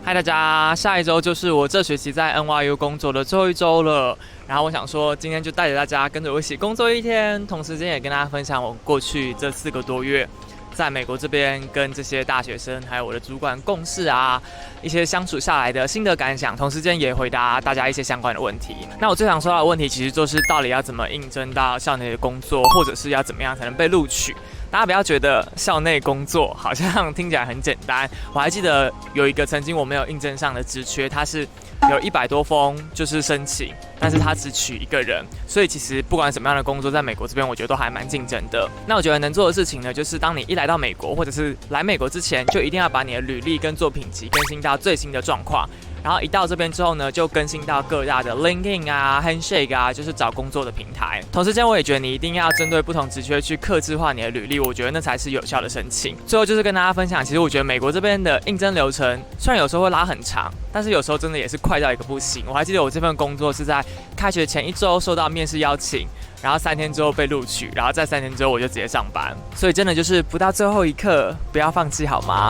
嗨，大家！下一周就是我这学期在 NYU 工作的最后一周了。然后我想说，今天就带着大家跟着我一起工作一天，同时间也跟大家分享我过去这4个多月在美国这边跟这些大学生还有我的主管共事啊，一些相处下来的心得感想，同时间也回答大家一些相关的问题。那我最常收到的问题其实就是到底要怎么应征到校内的工作，或者是要怎么样才能被录取。大家不要觉得校内工作好像听起来很简单，我还记得有一个曾经我没有应征上的职缺，它是有100多封就是申请，但是他只取1个人，所以其实不管什么样的工作，在美国这边我觉得都还蛮竞争的。那我觉得能做的事情呢，就是当你一来到美国，或者是来美国之前，就一定要把你的履历跟作品集更新到最新的状况。然后一到这边之后呢，就更新到各大的 LinkedIn 啊、Handshake 啊，就是找工作的平台。同时间，我也觉得你一定要针对不同职缺去客制化你的履历，我觉得那才是有效的申请。最后就是跟大家分享，其实我觉得美国这边的应征流程虽然有时候会拉很长，但是有时候真的也是快到一个不行。我还记得我这份工作是在开学前1周收到面试邀请，然后3天之后被录取，然后再3天之后我就直接上班。所以真的就是不到最后一刻，不要放弃好吗？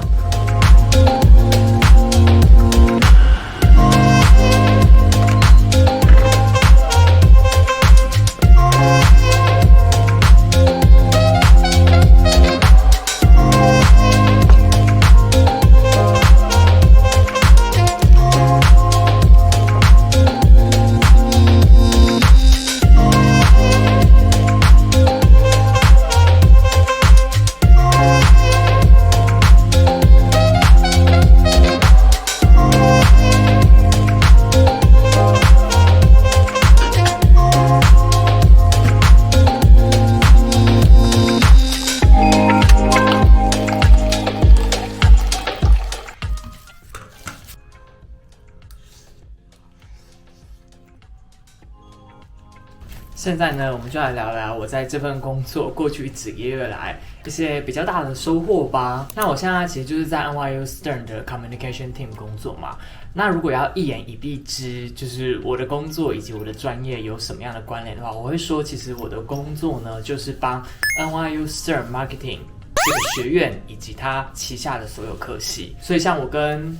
现在呢，我们就来聊聊我在这份工作过去几个月来一些比较大的收获吧。那我现在其实就是在 NYU Stern 的 Communication Team 工作嘛。那如果要一言以蔽之，就是我的工作以及我的专业有什么样的关联的话，我会说，其实我的工作呢，就是帮 NYU Stern Marketing这个学院以及它旗下的所有科系，所以像我跟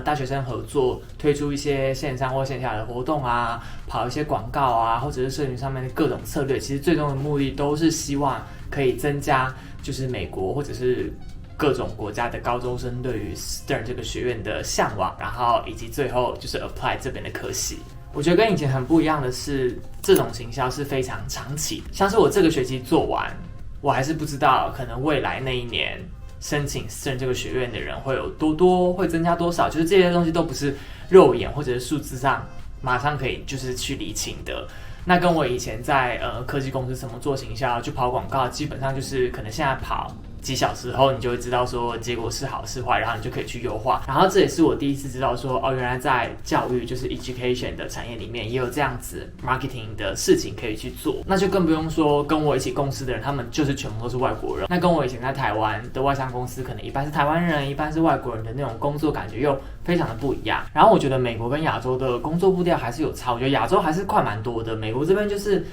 大学生合作，推出一些线上或线下的活动啊，跑一些广告啊，或者是社群上面的各种策略，其实最终的目的都是希望可以增加就是美国或者是各种国家的高中生对于 Stern 这个学院的向往，然后以及最后就是 apply 这边的科系。我觉得跟以前很不一样的是，这种行销是非常长期的，像是我这个学期做完，我还是不知道可能未来那一年申请 Stern 这个学院的人会有多会增加多少，就是这些东西都不是肉眼或者是数字上马上可以就是去理清的。那跟我以前在科技公司怎么做行销去跑广告，基本上就是可能现在跑几小时后，你就会知道说结果是好是坏，然后你就可以去优化。然后这也是我第一次知道说，原来在教育就是 education 的产业里面也有这样子 marketing 的事情可以去做。那就更不用说跟我一起共事的人，他们就是全部都是外国人。那跟我以前在台湾的外商公司，可能一半是台湾人，一半是外国人的那种工作感觉又非常的不一样。然后我觉得美国跟亚洲的工作步调还是有差，我觉得亚洲还是快蛮多的，美国这边就是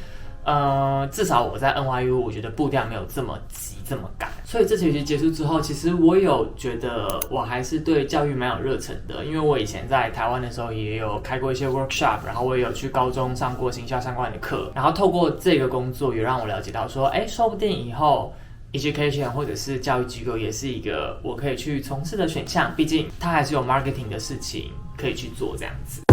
至少我在 NYU 我觉得步调没有这么急这么赶。所以这学期结束之后，其实我有觉得我还是对教育蛮有热忱的，因为我以前在台湾的时候也有开过一些 workshop， 然后我也有去高中上过行销相关的课，然后透过这个工作也让我了解到说，说不定以后 education 或者是教育机构也是一个我可以去从事的选项，毕竟它还是有 marketing 的事情可以去做这样子。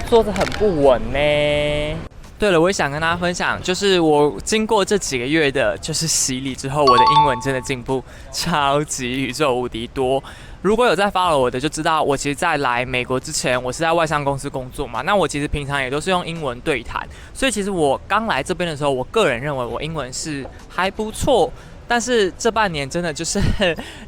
桌子很不稳呢。对了，我也想跟大家分享，就是我经过这几个月的就是洗礼之后，我的英文真的进步超级宇宙无敌多。如果有在 follow 我的就知道，我其实在来美国之前，我是在外商公司工作嘛，那我其实平常也都是用英文对谈，所以其实我刚来这边的时候，我个人认为我英文是还不错，但是这半年真的就是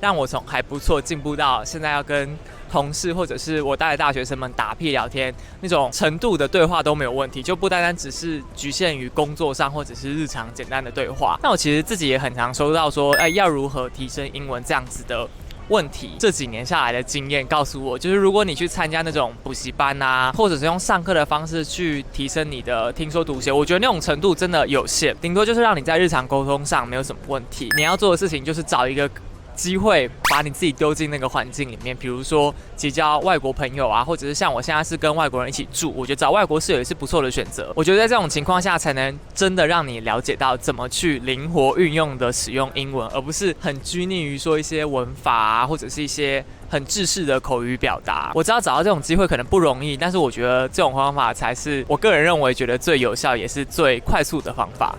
让我从还不错进步到现在要跟同事或者是我带的大学生们打屁聊天那种程度的对话都没有问题，就不单单只是局限于工作上或者是日常简单的对话。那我其实自己也很常收到说，要如何提升英文这样子的问题。这几年下来的经验告诉我，就是如果你去参加那种补习班啊，或者是用上课的方式去提升你的听说读写，我觉得那种程度真的有限，顶多就是让你在日常沟通上没有什么问题。你要做的事情就是找一个机会把你自己丢进那个环境里面，比如说结交外国朋友啊，或者是像我现在是跟外国人一起住，我觉得找外国室友也是不错的选择。我觉得在这种情况下才能真的让你了解到怎么去灵活运用的使用英文，而不是很拘泥于说一些文法啊，或者是一些很制式的口语表达。我知道找到这种机会可能不容易，但是我觉得这种方法才是我个人认为觉得最有效也是最快速的方法。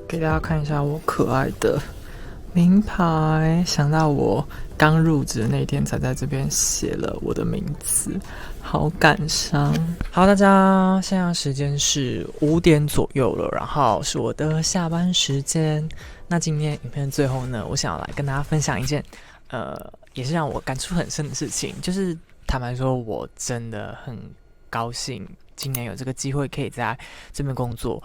给大家看一下我可爱的名牌，想到我刚入职的那天才在这边写了我的名字，好感伤。好，大家现在时间是5点左右了，然后是我的下班时间。那今天影片最后呢，我想要来跟大家分享一件也是让我感触很深的事情，就是坦白说我真的很高兴今年有这个机会可以在这边工作。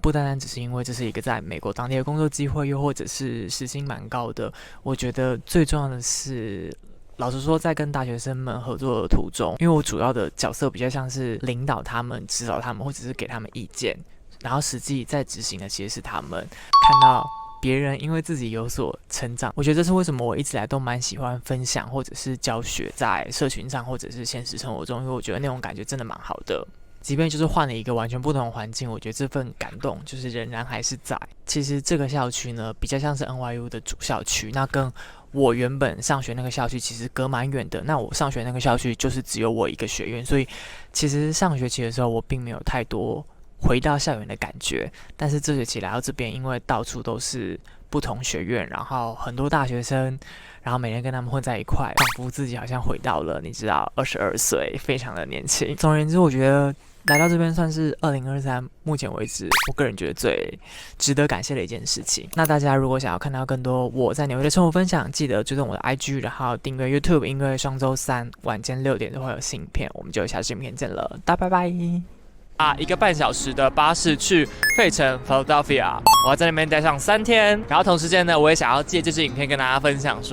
不单单只是因为这是一个在美国当地的工作机会，又或者是时薪蛮高的。我觉得最重要的是，老实说，在跟大学生们合作的途中，因为我主要的角色比较像是领导他们、指导他们，或者是给他们意见，然后实际在执行的其实是他们。看到别人因为自己有所成长，我觉得这是为什么我一直来都蛮喜欢分享或者是教学在社群上或者是现实生活中，因为我觉得那种感觉真的蛮好的。即便就是换了一个完全不同的环境，我觉得这份感动就是仍然还是在。其实这个校区呢，比较像是 NYU 的主校区，那跟我原本上学那个校区其实隔蛮远的。那我上学那个校区就是只有我一个学院，所以其实上学期的时候我并没有太多回到校园的感觉。但是这学期来到这边，因为到处都是不同学院，然后很多大学生，然后每天跟他们混在一块，仿佛自己好像回到了你知道22岁，非常的年轻。总而言之，我觉得来到这边算是2023目前为止我个人觉得最值得感谢的一件事情。那大家如果想要看到更多我在纽约的生活分享，记得追踪我的 IG， 然后订阅 YouTube， 因为双周3晚间6点都会有新影片。我们就下次影片见了，大家拜拜。1个半小时的巴士去费城 Philadelphia， 我要在那边待上3天。然后同时间呢，我也想要借这支影片跟大家分享说，